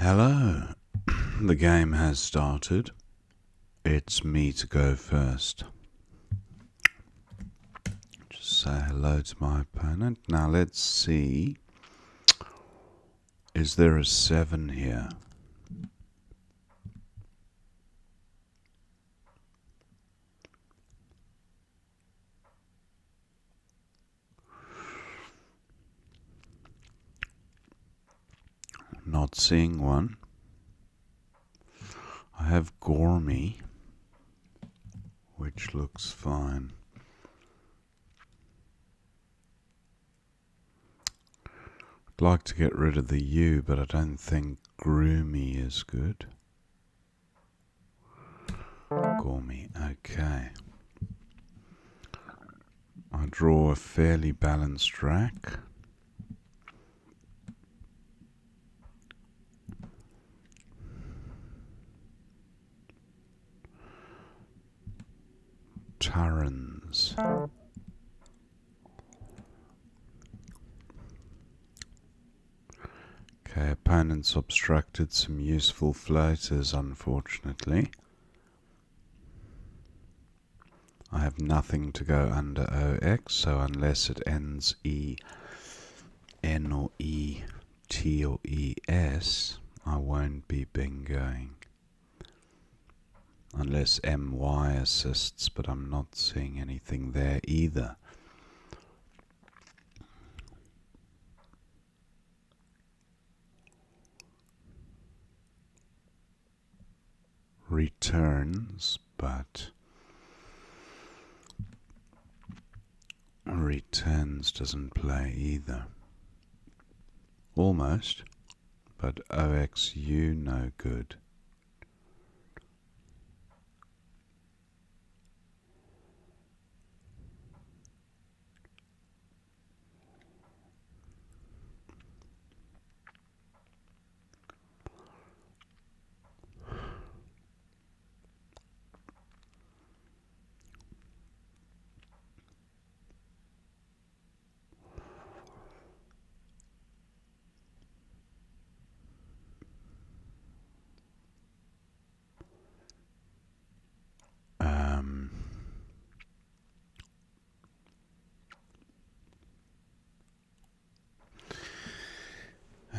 Hello, the game has started. It's me to go first. Just say hello to my opponent. Now let's see. Is there a 7 here? Not seeing one. I have Gourmet, which looks fine. I'd like to get rid of the U, but I don't think Groomy is good. Gourmet, okay. I draw a fairly balanced rack. Turns. Okay, opponents obstructed some useful floaters, unfortunately. I have nothing to go under OX, so unless it ends EN or ET or ES, I won't be bingoing. Unless MY assists, but I'm not seeing anything there either. Returns, but returns doesn't play either. Almost, but OXU no good.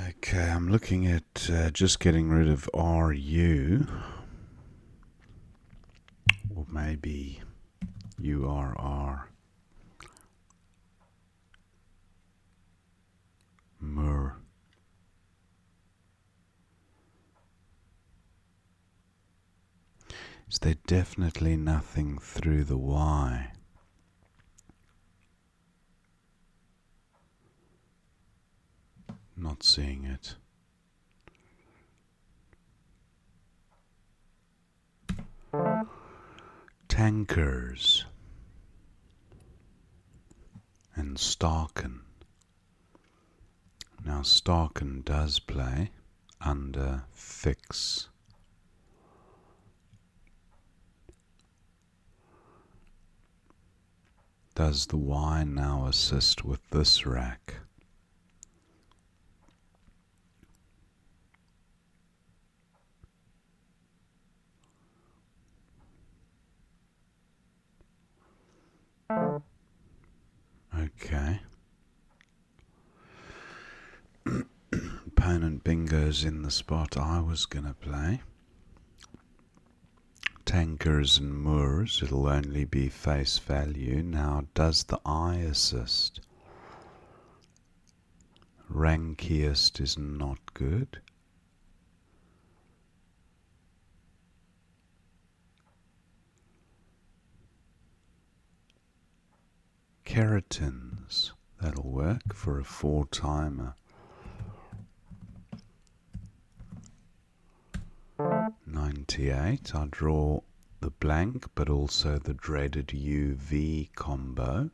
Okay, I'm looking at just getting rid of RU, or maybe URR. Mur. Is there definitely nothing through the Y? Not seeing it. Tankers and Starken. Now Starken does play under fix. Does the Y now assist with this rack? Okay. Opponent bingo's in the spot I was gonna play. Tankers and Moors, it'll only be face value. Now, does the I assist? Rankiest is not good. Keratins, that'll work for a 4-timer. 98, I draw the blank but also the dreaded UV combo.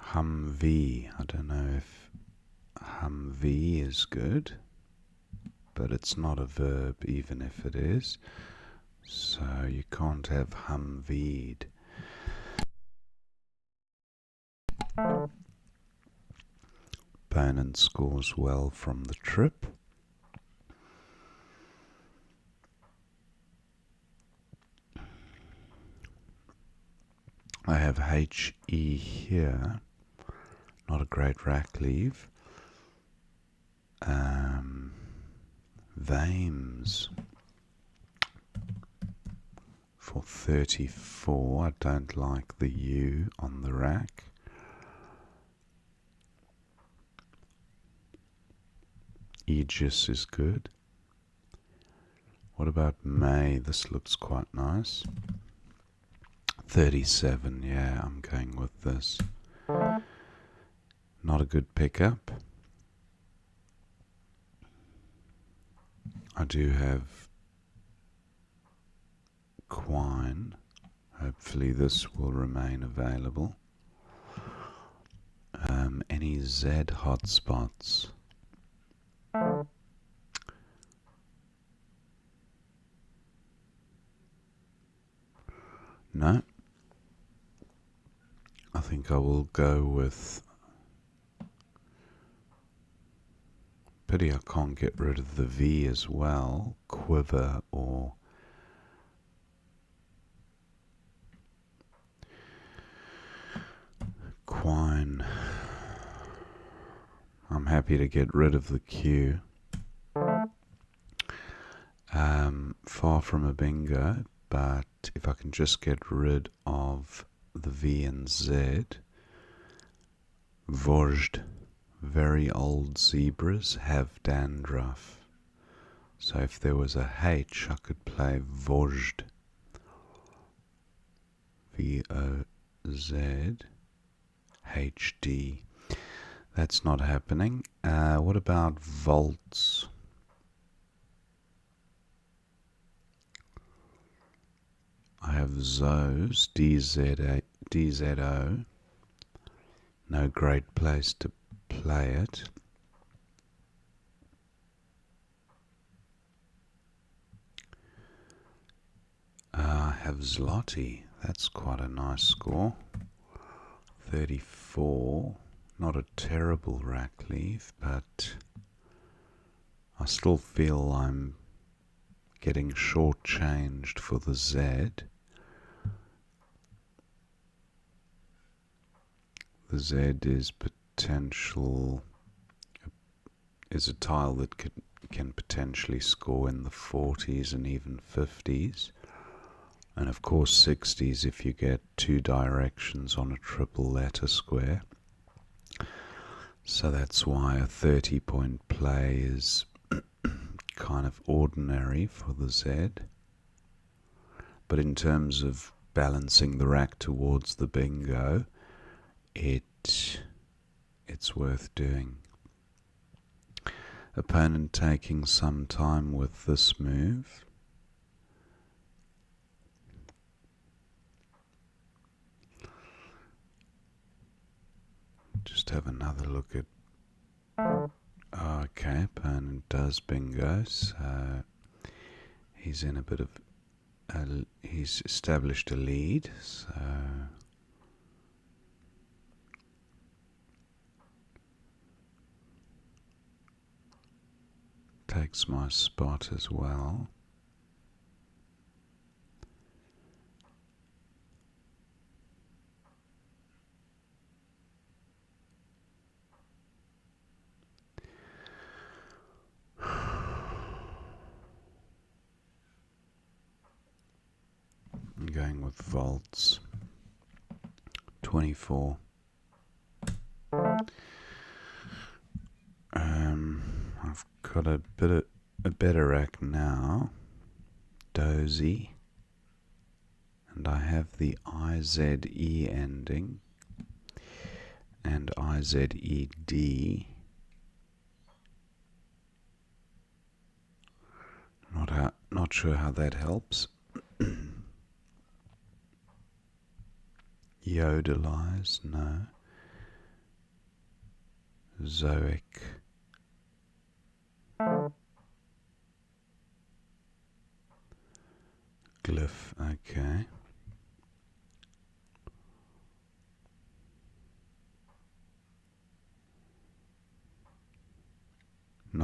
Humvee, I don't know if Humvee is good, but it's not a verb even if it is, so you can't have Humveed. opponent scores well from the trip. I have HE here, not a great rack leave. Vames for 34. I don't like the U on the rack. Aegis is good. What about May? This looks quite nice. 37, yeah, I'm going with this. Not a good pickup. I do have Quine. Hopefully this will remain available. Any Z hotspots? No. I think I will go with... Pity I can't get rid of the V as well. Quiver or... Quine. I'm happy to get rid of the Q. Far from a bingo, but if I can just get rid of the V and Z. Vojd. Very old zebras have dandruff. So if there was a H, I could play Vojd. V-O-Z-H-D. That's not happening. What about volts? I have Zos, D-Z-O. No great place to play it. I have Zloty. That's quite a nice score. 34. Not a terrible rack leave, but I still feel I'm getting shortchanged for the Z. The Z is a tile that can potentially score in the 40s and even 50s. And of course 60s if you get two directions on a triple letter square. So that's why a 30-point play is kind of ordinary for the Z. But in terms of balancing the rack towards the bingo, it's worth doing. Opponent taking some time with this move. Just have another look at... Okay, opponent does bingo, so he's in a bit of... he's established a lead, so... Takes my spot as well. I'm going with volts. 24. I've got a better rack now. Dozy. And I have the IZE ending and IZED. Not sure how that helps. Yodelize, no. Zoic. Glyph, okay.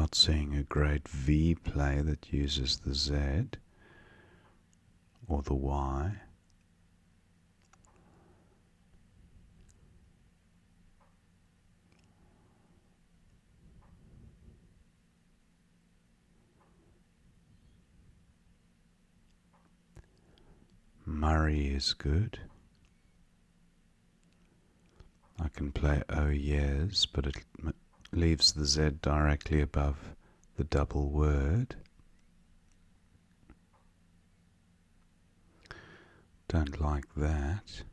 not seeing a great V play that uses the Z or the Y. Murray is good. I can play oh yes, but it leaves the Z directly above the double word. Don't like that.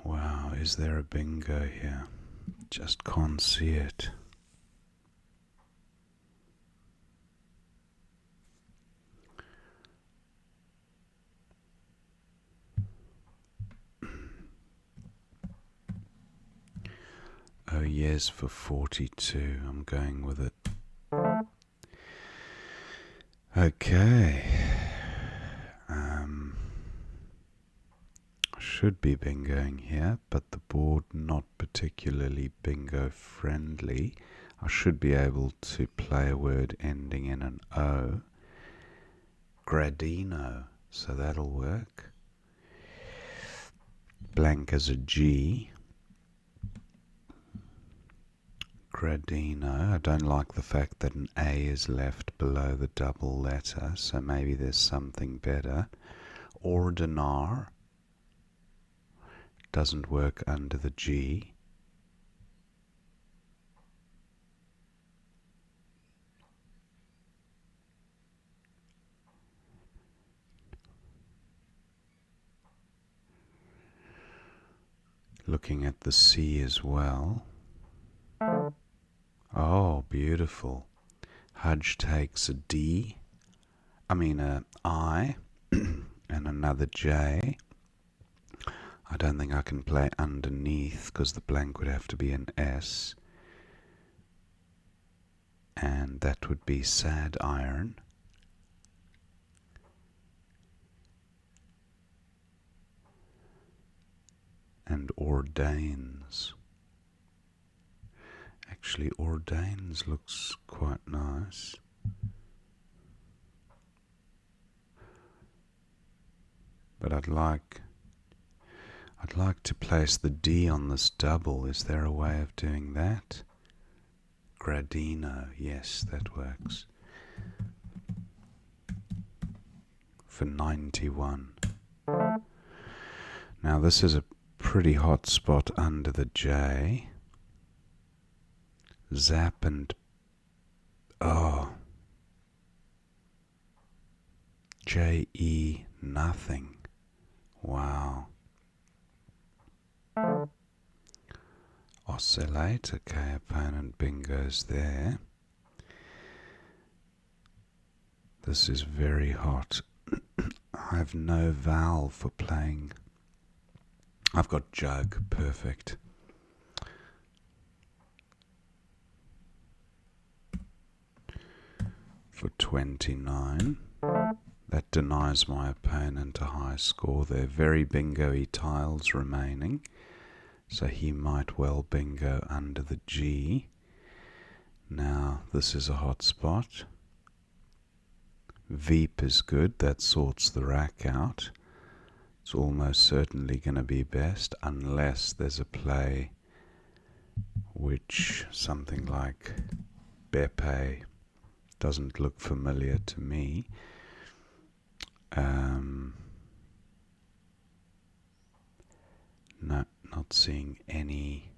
Wow, is there a bingo here? Just can't see it. Oh yes for 42. I'm going with it. Okay. Should be bingoing here, but the board not particularly bingo friendly. I should be able to play a word ending in an O. Gradino, so that'll work. Blank as a G. Gradino. I don't like the fact that an A is left below the double letter, so maybe there's something better. Ordinar. Doesn't work under the G. Looking at the C as well. Oh, beautiful. Hudge takes a D. I mean a I and another J. I don't think I can play underneath because the blank would have to be an S. And that would be sad iron. And ordains. Actually, ordains looks quite nice. But I'd like to place the D on this double. Is there a way of doing that? Gradino, yes, that works. For 91. Now this is a pretty hot spot under the J. Zap and J-E nothing. Wow. Oscillate, okay, opponent bingo's there. This is very hot. I have no vowel for playing. I've got jug, perfect. For 29. That denies my opponent a high score. There are very bingo-y tiles remaining, so he might well bingo under the G. Now, this is a hot spot. Veep is good, that sorts the rack out. It's almost certainly going to be best, unless there's a play which something like Bepe doesn't look familiar to me. No, not seeing any.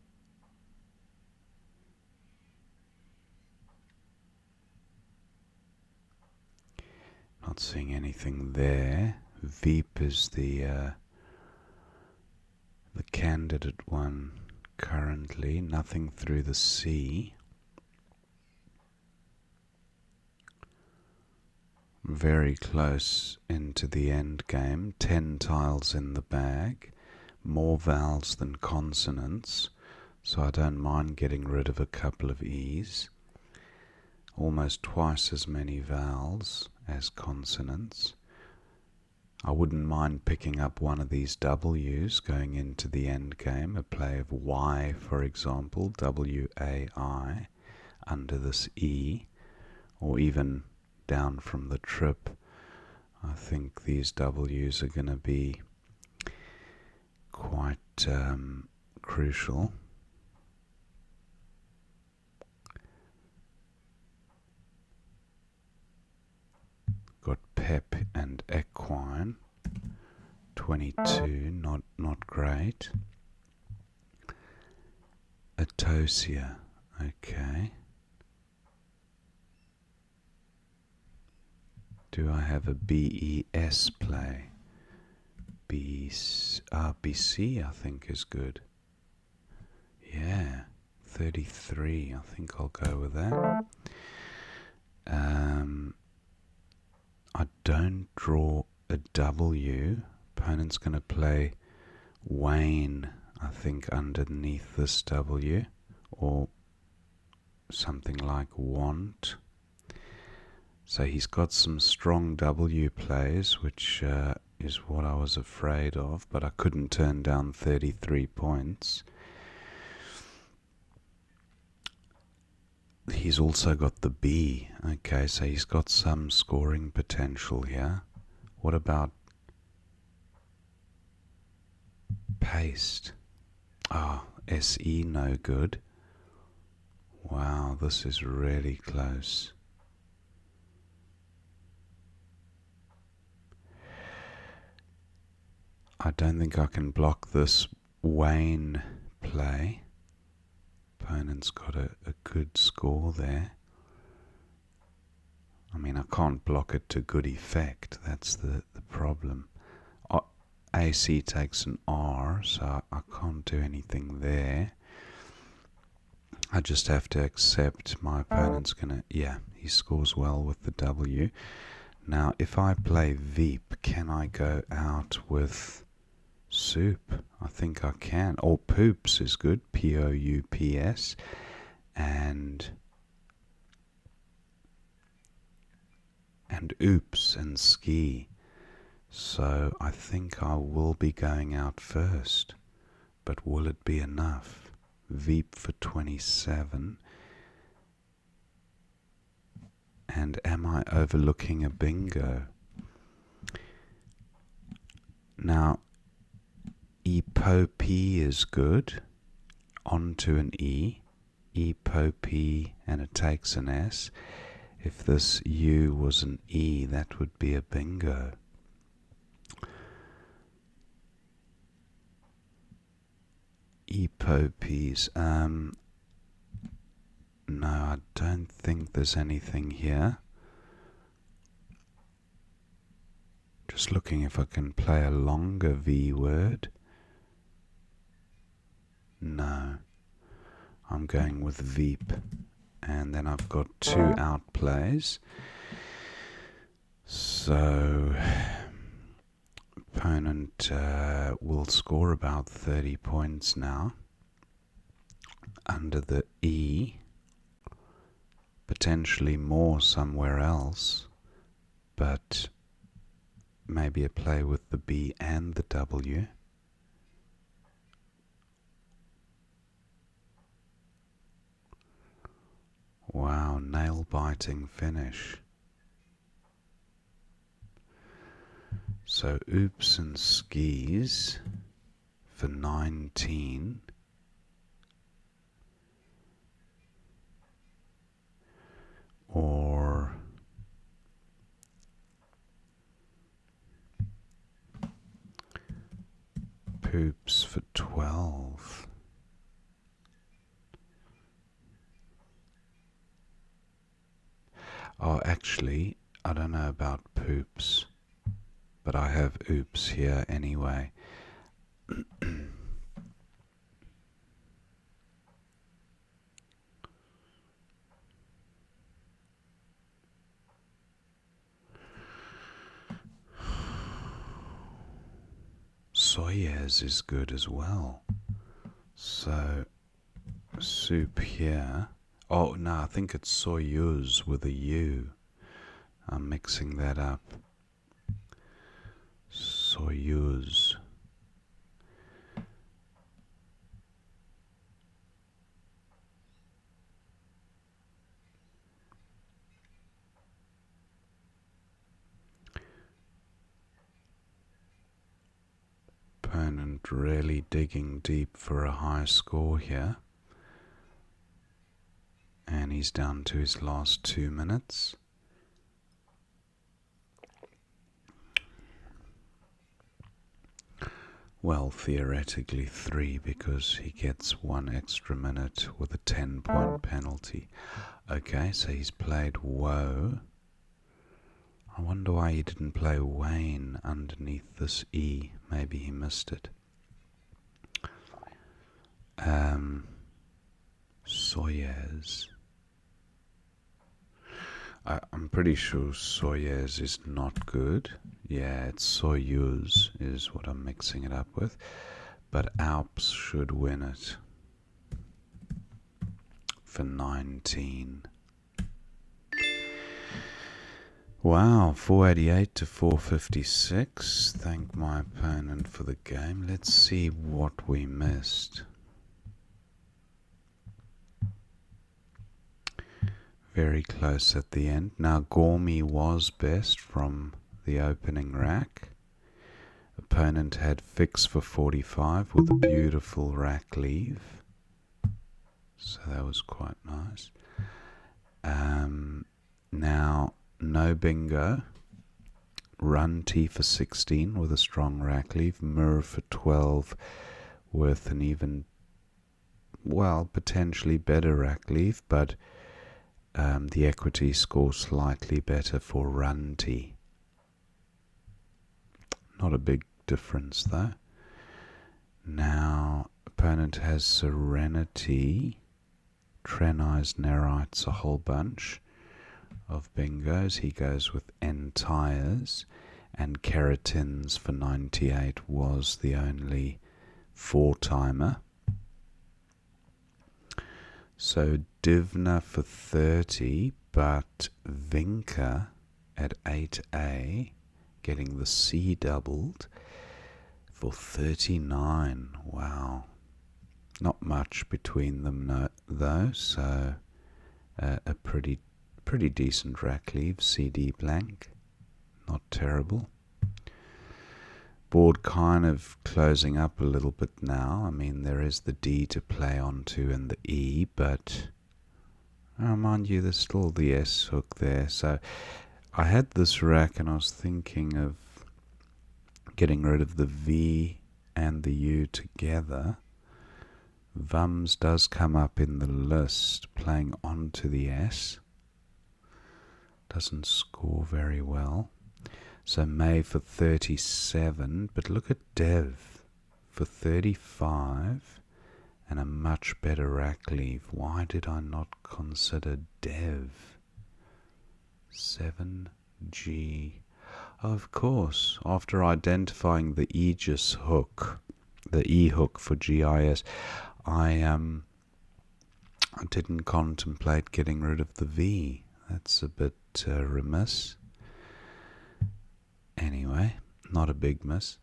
Not seeing anything there. Veep is the candidate one currently. Nothing through the C. Very close into the end game. 10 tiles in the bag. more vowels than consonants, so I don't mind getting rid of a couple of E's. Almost twice as many vowels as consonants. I wouldn't mind picking up one of these W's going into the end game, a play of Y, for example, W-A-I, under this E, or even down from the trip. I think these W's are going to be quite crucial. Got pep and equine. 22, not great. Atosia, okay. Do I have a BES play? BC I think is good. Yeah, 33, I think I'll go with that. I don't draw a W. Opponent's going to play Wayne, I think, underneath this W, or something like want. So he's got some strong W plays, which is what I was afraid of, but I couldn't turn down 33 points. He's also got the B. Okay, so he's got some scoring potential here. What about paste? Ah, SE no good. Wow, this is really close. I don't think I can block this Wayne play. Opponent's got a good score there. I mean, I can't block it to good effect. That's the problem. AC takes an R, so I can't do anything there. I just have to accept my opponent's gonna... Yeah, he scores well with the W. Now, if I play Veep, can I go out with soup? I think I can. Or poops is good. P-O-U-P-S. And oops and ski. So I think I will be going out first. But will it be enough? Veep for 27. And am I overlooking a bingo? Now, Epopee is good. Onto an E. Epopee, and it takes an S. If this U was an E, that would be a bingo. Epopees. No, I don't think there's anything here. Just looking if I can play a longer V word. No. I'm going with Veep. And then I've got two outplays. So opponent will score about 30 points now. Under the E. Potentially more somewhere else. But maybe a play with the B and the W. Wow, nail-biting finish. So oops and skis for 19. Or poops for 12. Oh, actually, I don't know about poops, but I have oops here anyway. Soyez is good as well. So, soup here. Oh, no, I think it's Soyuz with a U. I'm mixing that up. Soyuz. Opponent really digging deep for a high score here. And he's down to his last 2 minutes. Well, theoretically 3 because he gets 1 extra minute with a 10-point penalty. Okay, so he's played Woe. I wonder why he didn't play Wayne underneath this E. Maybe he missed it. Soyez. I'm pretty sure Soyez is not good. Yeah, it's Soyuz is what I'm mixing it up with. But Alps should win it for 19. Wow, 488 to 456. Thank my opponent for the game. Let's see what we missed. Very close at the end. Now Gormy was best from the opening rack. Opponent had fix for 45 with a beautiful rack leave. So that was quite nice. Now no bingo. Run T for 16 with a strong rack leave. Mirror for 12 with an even, well, potentially better rack leave, but the equity score slightly better for Run T. Not a big difference though. Now opponent has Serenity, Trenize, Nerites, a whole bunch of bingos. He goes with Entires, and Keratins for 98 was the only 4-timer. So Divna for 30, but Vinka at 8A, getting the C doubled for 39. Wow. Not much between them though, so a pretty decent rack leave. CD blank, not terrible. Board kind of closing up a little bit now. I mean, there is the D to play onto and the E, but mind you, there's still the S hook there. So I had this rack and I was thinking of getting rid of the V and the U together. Vums does come up in the list, playing onto the S. Doesn't score very well. So May for 37, but look at Dev for 35 and a much better rack leave. Why did I not consider Dev? 7G. Oh, of course, after identifying the Aegis hook, the E hook for GIS, I didn't contemplate getting rid of the V. That's a bit remiss. Anyway, not a big miss.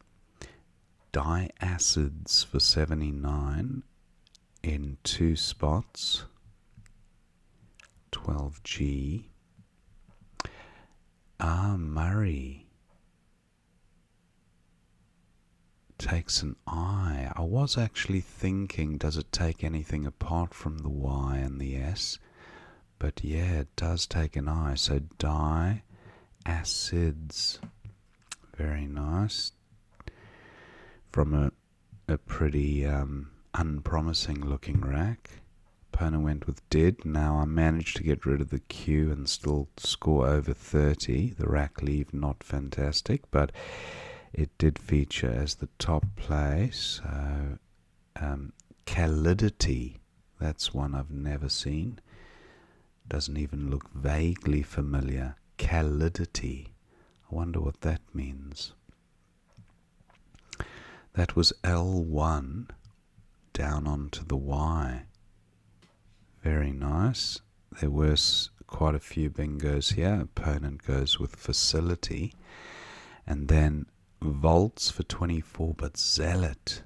Diacids for 79 in 2 spots. 12G. Murray takes an I. I was actually thinking, does it take anything apart from the Y and the S? But yeah, it does take an I. So diacids. Very nice. From a pretty unpromising looking rack. Opponent went with did. Now I managed to get rid of the Q and still score over 30. The rack leave not fantastic, but it did feature as the top play. So Calidity, that's one I've never seen. Doesn't even look vaguely familiar. Calidity. I wonder what that means. That was L1 down onto the Y. Very nice. There were quite a few bingos here. Opponent goes with Facility. And then Volts for 24, but Zealot.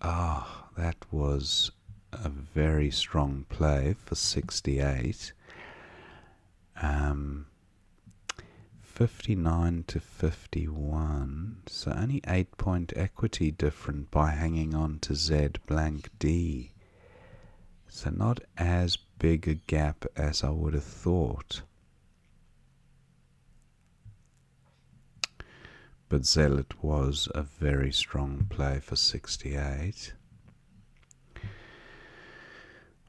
That was a very strong play for 68. 59 to 51, so only 8-point equity different by hanging on to Z blank D. So not as big a gap as I would have thought. But Zealot was a very strong play for 68.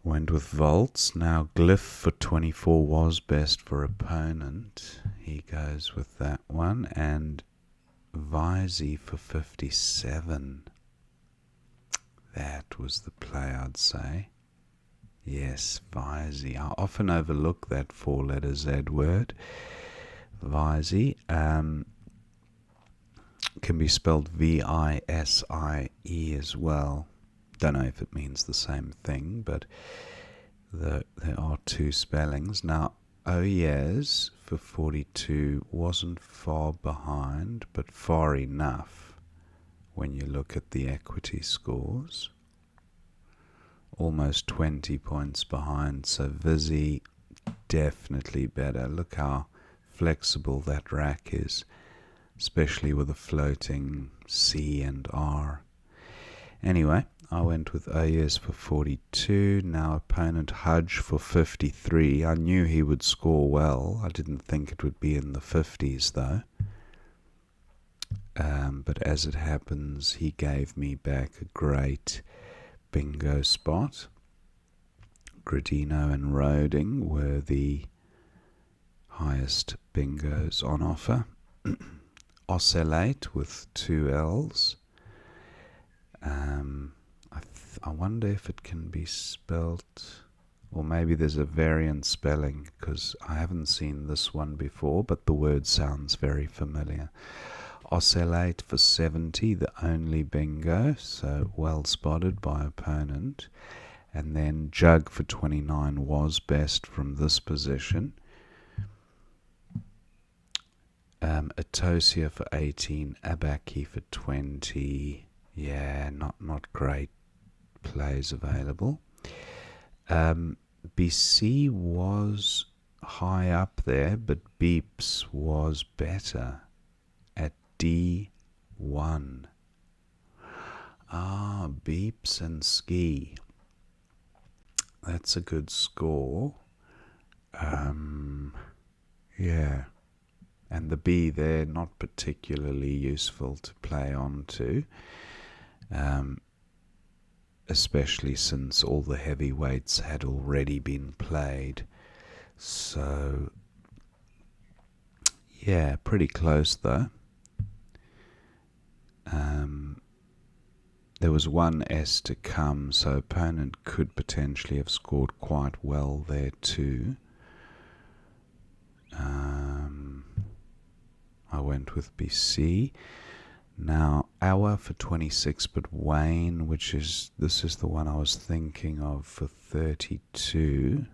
Went with Volts. Now Glyph for 24 was best for opponent. He goes with that one. And Visey for 57. That was the play, I'd say. Yes, Visey. I often overlook that 4-letter Z word. Visey can be spelled V-I-S-I-E as well. Don't know if it means the same thing, but there are two spellings. Now, Oyez for 42 wasn't far behind, but far enough when you look at the equity scores. Almost 20 points behind, so Vizzy definitely better. Look how flexible that rack is, especially with a floating C and R. Anyway, I went with Oyez for 42. Now opponent Hudge for 53. I knew he would score well. I didn't think it would be in the 50s though. But as it happens, he gave me back a great bingo spot. Gradino and Roding were the highest bingos on offer. Oscillate with 2 L's. I wonder if it can be spelt, or maybe there's a variant spelling, because I haven't seen this one before, but the word sounds very familiar. Oscillate for 70, the only bingo, so well spotted by opponent. And then Jug for 29 was best from this position. Atosia for 18, Abaki for 20. Yeah, not great plays available. BC was high up there, but Beeps was better at D1. Beeps and Ski. That's a good score. Yeah. And the B there, not particularly useful to play on to. Especially since all the heavyweights had already been played. So, yeah, pretty close though. There was one S to come, so opponent could potentially have scored quite well there too. I went with BC. Now, Hour for 26, but Wayne, this is the one I was thinking of, for 32.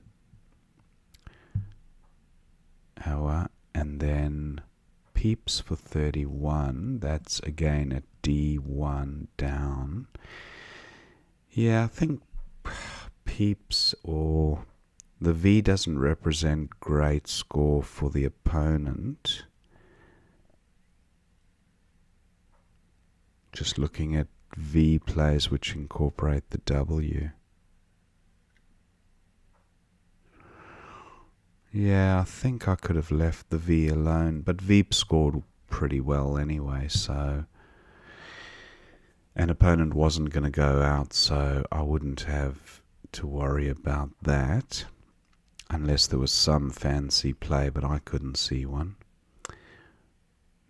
Hour, and then Peeps for 31. That's again at D1 down. Yeah, I think Peeps, or the V doesn't represent great score for the opponent. Just looking at V plays which incorporate the W. Yeah, I think I could have left the V alone, but Veep scored pretty well anyway, so... An opponent wasn't going to go out, so I wouldn't have to worry about that. Unless there was some fancy play, but I couldn't see one.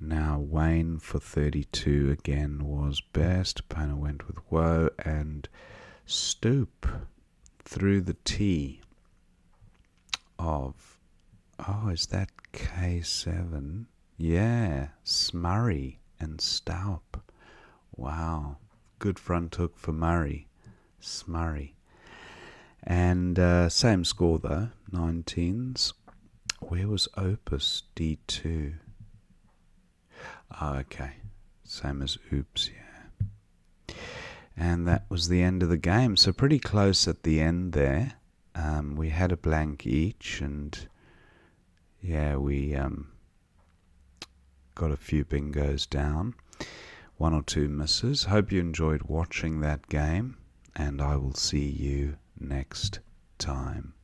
Now, Wayne for 32 again was best. Opponent went with Woe, and Stoop through the T of... Oh, is that K7? Yeah, Smurry and Staup. Wow. Good front hook for Murray. Smurry. And same score though, 19s. Where was Opus? D2. Oh, okay. Same as Oops, yeah. And that was the end of the game. So pretty close at the end there. We had a blank each, and yeah, we got a few bingos down. 1 or 2 misses. Hope you enjoyed watching that game, and I will see you next time.